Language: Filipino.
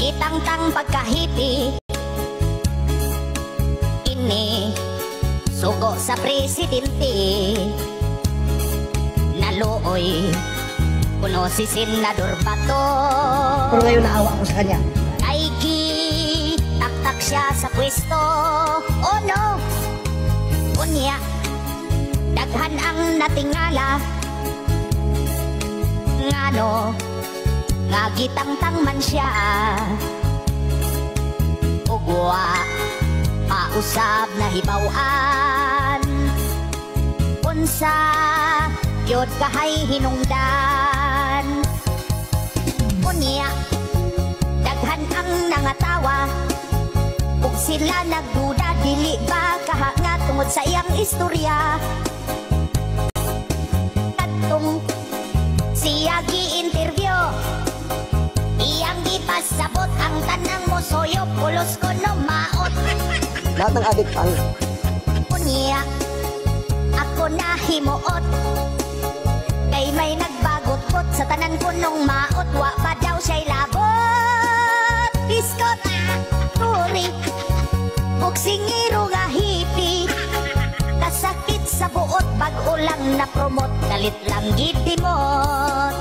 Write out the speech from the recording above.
Gitangtang pagkahipi ini sugo sa presidente. Naluoy kuno si Senador Bato. Pero ngayon naawa ko sa kanya. Ay taktak siya sa pwesto. Oh no! Unya, daghan ang natingala. Ngano, nga gitangtang man siya. Ugwa, pausab na hibawaan. Unsa, yod kahay hinungdan. Unya, daghan ang nangatawa. Kung sila nagduda, dili ba kahanga tungod sa iyang istorya. Katong siya gi-interview, iyang gipasabot ang tanang mo soyo, pulos ko no maot. Lahat ng adik pang. Unya, ako na himuot. Kay may nagbagot-kot sa tanan ko nung maot, wa pa daw siya'y labot. Biskot, turi, buksingiro nga hipi. Kasakit sa buot, bag-o lang na promote, galit lang gidimot.